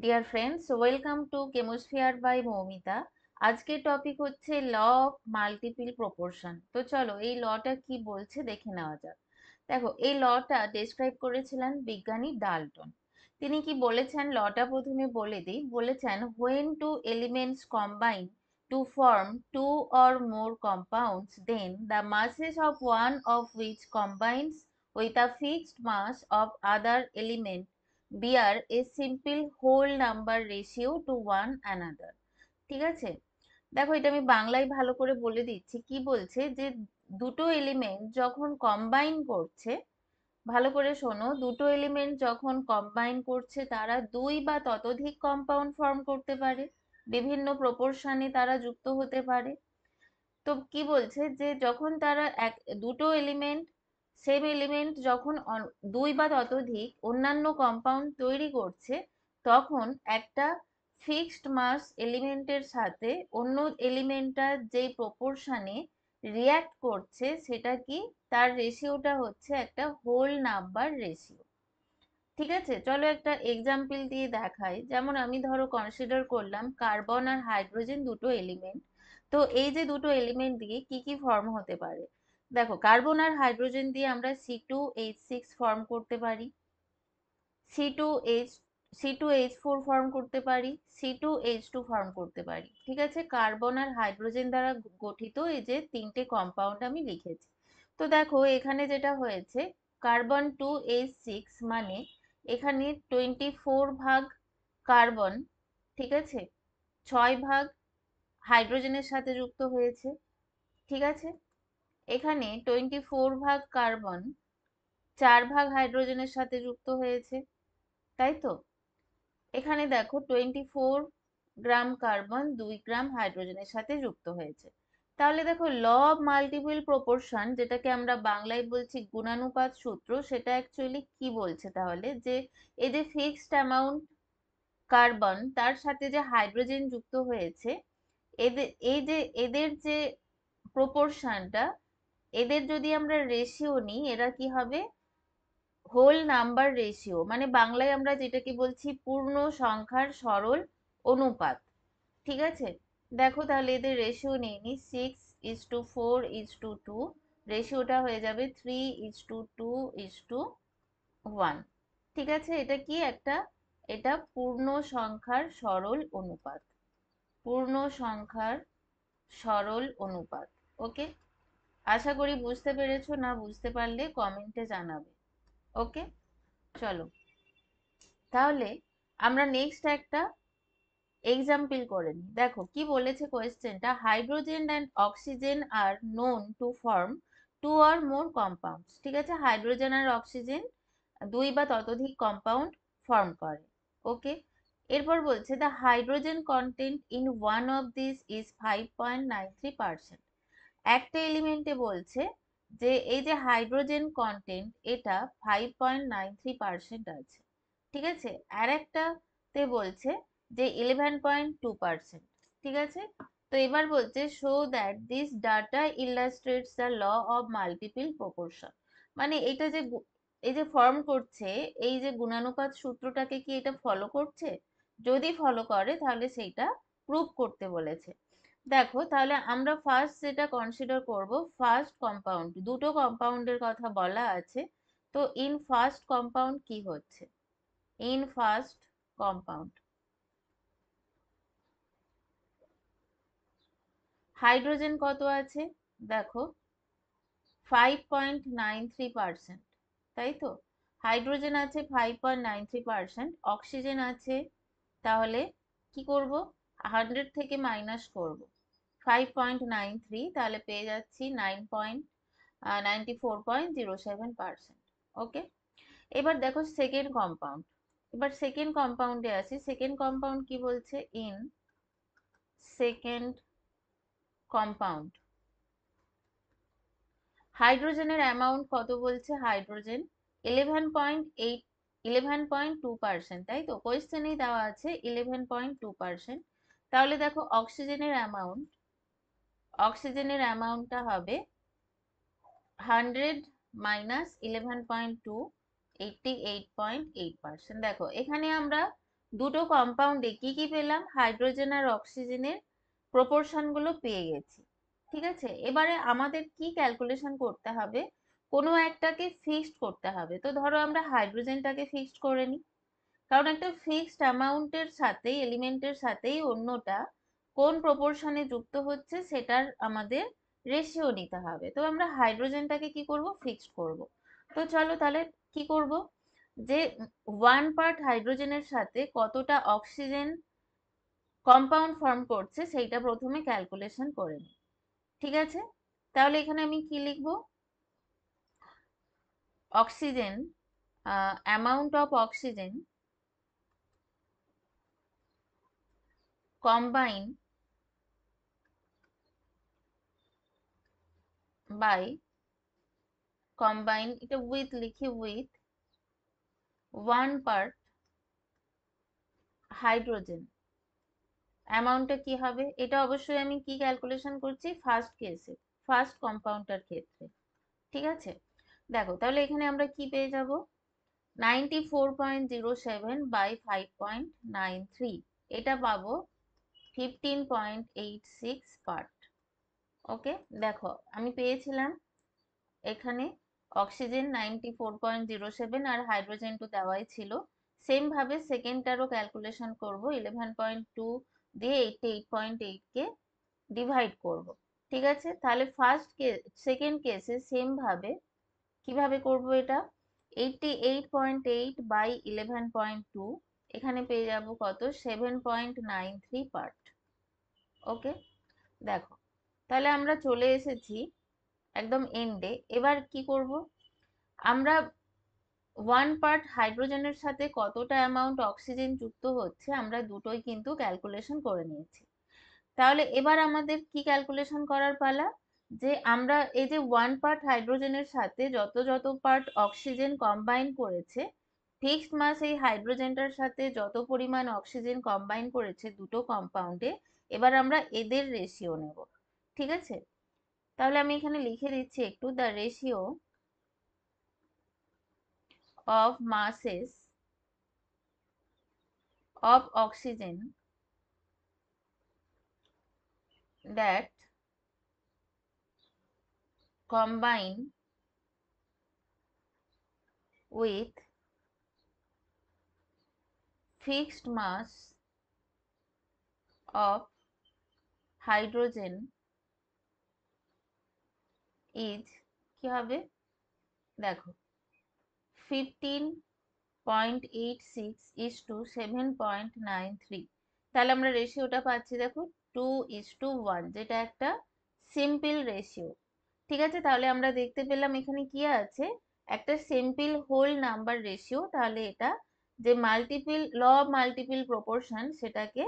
Deer friends, welcome to Chemosphere by Moumita. আজকের topic হচ্ছে ল of multiple proportion. তো চলো এই লটা কি বলছে দেখে নেওয়া যাক। দেখো, এই লটা ডেসক্রাইব করেছিলেন বিজ্ঞানী ডাল্টন। তিনি কি বলেছেন, লটা প্রথমে বলে দিই। বলেছেন, when two elements combine to form two or more compounds, then the masses of one of which combines with a fixed mass of other element bear a simple whole number ratio to one another। ঠিক আছে, দেখো এটা আমি বাংলায় ভালো করে বলে দিচ্ছি। কি বলছে যে দুটো এলিমেন্ট যখন কম্বাইন করছে, ভালো করে শোনো, দুটো এলিমেন্ট যখন কম্বাইন করছে তারা দুই বা ততোধিক কম্পাউন্ড ফর্ম করতে পারে, বিভিন্ন প্রপোর্শনে তারা যুক্ত হতে পারে। তো কি বলছে যে যখন তারা দুটো এলিমেন্ট, সেম এলিমেন্ট যখন দুই বা ততোধিক অন্যান্য কম্পাউন্ড তৈরি করছে, তখন একটা ফিক্সড মাস এলিমেন্টের সাথে অন্য এলিমেন্টটা যেই প্রপোর্শনে রিয়াক্ট করছে সেটা কি, তার রেশিওটা হচ্ছে একটা হোল নাম্বার রেশিও। ঠিক আছে, চলো একটা এক্সাম্পল দিয়ে দেখাই। যেমন আমি ধরো কনসিডার করলাম কার্বন আর হাইড্রোজেন দুটো এলিমেন্ট। তো এই যে দুটো এলিমেন্ট দিয়ে কি কি ফর্ম হতে পারে, দেখো কার্বন আর হাইড্রোজেন দিয়ে আমরা C2H6 ফর্ম করতে পারি, C2H C2H4 ফর্ম করতে পারি, C2H2 ফর্ম করতে পারি। ঠিক আছে, কার্বন আর হাইড্রোজেন দ্বারা গঠিত এই যে তিনটে কম্পাউন্ড আমি লিখেছি। তো দেখো এখানে যেটা হয়েছে, কার্বন 2H6 মানে এখানে 24 ভাগ কার্বন, ঠিক আছে, 6 ভাগ হাইড্রোজেনের সাথে যুক্ত হয়েছে। ঠিক আছে, এখানে 24 ভাগ কার্বন 4 ভাগ হাইড্রোজেনের সাথে যুক্ত হয়েছে, তাই তো। এখানে দেখো 24 গ্রাম কার্বন 2 গ্রাম হাইড্রোজেনের সাথে যুক্ত হয়েছে। তাহলে দেখো ল অফ মাল্টিপল প্রপোর্শন, যেটাকে আমরা বাংলায় বলছি গুণানুপাত সূত্র, সেটা অ্যাকচুয়ালি কি বলছে তাহলে, যে এই যে ফিক্সড অ্যামাউন্ট কার্বন তার সাথে যে হাইড্রোজেন যুক্ত হয়েছে, এদের যে প্রপোর্শনটা, এদের যদি আমরা রেশিও নিই, এরা কি হবে, হোল নাম্বার রেশিও, মানে বাংলায় আমরা যেটাকে বলছি পূর্ণ সংখ্যার সরল অনুপাত। ঠিক আছে, দেখো তাহলে এদের রেশিও নিয়ে নি, 6:4:2, রেশিওটা হয়ে যাবে 3:2:1। ঠিক আছে, এটা কি একটা, এটা পূর্ণ সংখ্যার সরল অনুপাত, পূর্ণ সংখ্যার সরল অনুপাত। ওকে, আশা করি বুঝতে পেরেছো। না বুঝতে পারলে কমেন্টে জানাবে। ওকে, চলো তাহলে আমরা নেক্সট একটা এক্সাম্পল করে নিই। দেখো কি বলেছে কোয়েশ্চেনটা, hydrogen and oxygen are known to form two or more compounds. ঠিক আছে, হাইড্রোজেন আর অক্সিজেন দুই বা ততোধিক কম্পাউন্ড ফর্ম করে। ওকে, এরপর বলছে the hydrogen contained in one of this is 5.93%। একটা এলিমেন্টে বলছে যে এই যে হাইড্রোজেন কন্টেন্ট এটা 5.93% আছে। ঠিক আছে, আর একটাতে বলছে যে 11.2%। ঠিক আছে, তো এবার বলছে show that this data illustrates the law of multiple proportion. মানে এটা যে এই যে ফর্ম করছে, এই যে গুণানুপাত সূত্রটাকে কি এটা ফলো করছে, যদি ফলো করে তাহলে সেইটা প্রুভ করতে বলেছে। দেখো তাহলে আমরা ফার্স্ট যেটা কনসিডার করব, ফার্স্ট কম্পাউন্ড, দুটো কম্পাউন্ডের কথা বলা আছে। তো ইন ফার্স্ট কম্পাউন্ড কি হচ্ছে, ইন ফার্স্ট কম্পাউন্ড হাইড্রোজেন কত আছে, দেখো 5.93%, তাই তো। হাইড্রোজেন আছে 5.93%, অক্সিজেন আছে, তাহলে কি করব, 100 থেকে মাইনাস করব 5.93, তাহলে পেয়ে যাচ্ছি 94.07%। ওকে, এবার দেখো সেকেন্ড কম্পাউন্ড। এবার সেকেন্ড কম্পাউন্ডে আসি। সেকেন্ড কম্পাউন্ড কি বলছে, ইন সেকেন্ড কম্পাউন্ড হাইড্রোজেনের অ্যামাউন্ট কত বলছে, হাইড্রোজেন 11.2%, তাই তো, কোয়েশ্চেনেই দেওয়া আছে 11.2%। তাহলে দেখো অক্সিজেনের অ্যামাউন্টটা হবে 100 মাইনাস 11.2, 88.8%। দেখো এখানে আমরা দুটো কম্পাউন্ডে কি কি পেলাম, হাইড্রোজেন আর অক্সিজেনের প্রপোর্শন গুলো পেয়ে গেছি। ঠিক আছে, এবারে আমাদের কি ক্যালকুলেশন করতে হবে, কোনো একটাকে ফিক্সড করতে হবে। তো ধরো আমরা হাইড্রোজেনটাকে ফিক্সড করে নিই, কারণ একটা ফিক্সড অ্যামাউন্টের সাথেই, এলিমেন্টের সাথেই অন্যটা কোন প্রপোর্শনে যুক্ত হচ্ছে সেটার আমাদের রেশিও নিতে হবে। তো আমরা হাইড্রোজেনটাকে কি করব, ফিক্সড করব। তো চলো তাহলে কি করব, যে 1 পার্ট হাইড্রোজেনের সাথে কতটা অক্সিজেন কম্পাউন্ড ফর্ম করছে সেইটা প্রথমে ক্যালকুলেশন করে নিই। ঠিক আছে, তাহলে এখানে আমি কি লিখব, oxygen, amount of oxygen combine by, combine এটা উইথ লিখি, উইথ 1 পার্ট হাইড্রোজেন। অ্যামাউন্টটা কি হবে, এটা অবশ্যই আমি কি ক্যালকুলেশন করছি, ফার্স্ট কেসে, ফার্স্ট কম্পাউন্ডটার ক্ষেত্রে। ঠিক আছে, দেখো তাহলে এখানে আমরা কি পেয়ে যাব, 94.07 বাই 5.93, এটা পাবো 15.86 পার্ট। ওকে, দেখো আমি পেয়েছিলাম এখানে অক্সিজেন 94.07 আর হাইড্রোজেন টু দেওয়াই ছিল। সেম ভাবে সেকেন্ডটারও ক্যালকুলেশন করব, 11.2 দিয়ে 88.8 কে ডিভাইড করব। ঠিক আছে, তাহলে সেকেন্ড কেসে সেম ভাবে কিভাবে করব এটা, 88.8 বাই 11.2, এখানে পেয়ে যাব কত, 7.93 পার্ট। ওকে, দেখো তাহলে আমরা চলে এসেছি একদম এন্ডে। এবার কি করব, আমরা 1 পার্ট হাইড্রোজেনের সাথে কতটা অ্যামাউন্ট অক্সিজেন যুক্ত হচ্ছে আমরা দুটোই কিন্তু ক্যালকুলেশন করে নিয়েছি। তাহলে এবার আমাদের কি ক্যালকুলেশন করার পালা, যে আমরা এই যে 1 পার্ট হাইড্রোজেনের সাথে যত যত পার্ট অক্সিজেন কম্বাইন করেছে, ফিক্সড মাস এই হাইড্রোজেনটার সাথে যত পরিমাণ অক্সিজেন কম্বাইন করেছে দুটো কম্পাউন্ডে, এবার আমরা এদের রেশিও নেব। ঠিক আছে, তাহলে আমি এখানে লিখে দিচ্ছি একটু, the ratio of masses of oxygen that combine with fixed mass of hydrogen is কি হবে, দেখো 15.86:7.93, তাহলে আমরা রেশিওটা পাচ্ছি দেখো 2:1, যেটা একটা সিম্পল রেশিও। ঠিক আছে, তাহলে আমরা দেখতে পেলাম এখানে কি আছে, একটা সিম্পল হোল নাম্বার রেশিও, তাহলে এটা যে multiple law of multiple proportion সেটাকে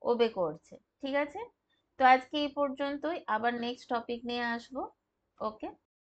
ওবে করছে। ঠিক আছে, তো আজকে এই পর্যন্তই, আবার নেক্সট টপিক নিয়ে আসবো। ওকে।